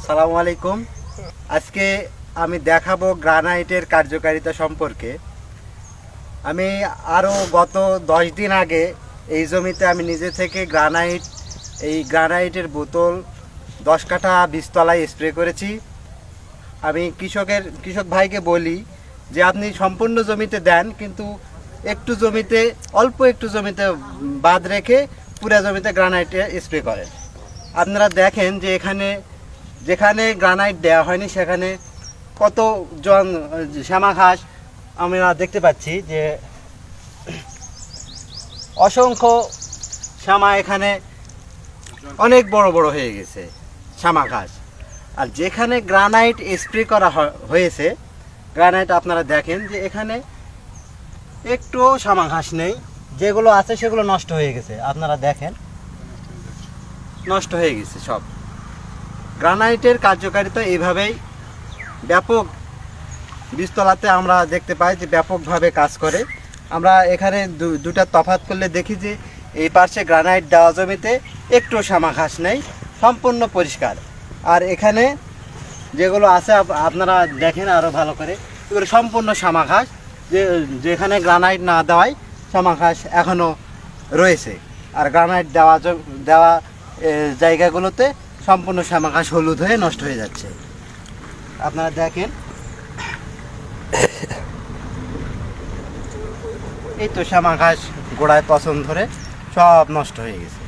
সালামু আলাইকুম। আজকে আমি দেখাবো গ্রানাইটের কার্যকারিতা সম্পর্কে। আমি আরও গত 10 দিন আগে এই জমিতে আমি নিজে থেকে গ্রানাইটের বোতল 10 কাঠা বীজতলায় স্প্রে করেছি। আমি কৃষক ভাইকে বলি যে আপনি সম্পূর্ণ জমিতে দেন, কিন্তু অল্প একটু জমিতে বাদ রেখে পুরো জমিতে গ্রানাইটে স্প্রে করেন। আপনারা দেখেন যে যেখানে গ্রানাইট দেওয়া হয়নি সেখানে কতজন শ্যামা ঘাস আমরা দেখতে পাচ্ছি, যে অসংখ্য শ্যামা এখানে অনেক বড় বড় হয়ে গেছে শ্যামা ঘাস। আর যেখানে গ্রানাইট স্প্রে করা হয়েছে, গ্রানাইট আপনারা দেখেন যে এখানে একটুও শ্যামা ঘাস নেই, যেগুলো আছে সেগুলো নষ্ট হয়ে গেছে। আপনারা দেখেন নষ্ট হয়ে গেছে সব। গ্রানাইটের কার্যকারিতা এইভাবেই ব্যাপক বীজতলাতে আমরা দেখতে পাই যে ব্যাপকভাবে কাজ করে। আমরা এখানে দুটা তফাৎ করলে দেখি যে এই পাশে গ্রানাইট দেওয়া জমিতে একটু শ্যামা ঘাস নেই, সম্পূর্ণ পরিষ্কার। আর এখানে যেগুলো আছে আপনারা দেখেন আরও ভালো করে, এগুলো সম্পূর্ণ শ্যামা ঘাস। যেখানে গ্রানাইট না দেওয়ায় শ্যামা ঘাস এখনও রয়েছে। আর গ্রানাইট দেওয়া জায়গাগুলোতে সম্পূর্ণ শ্যামা ঘাস হলুদ হয়ে নষ্ট হয়ে যাচ্ছে। আপনারা দেখেন এই তো শ্যামা ঘাস গোড়ায় পছন্দ ধরে সব নষ্ট হয়ে গেছে।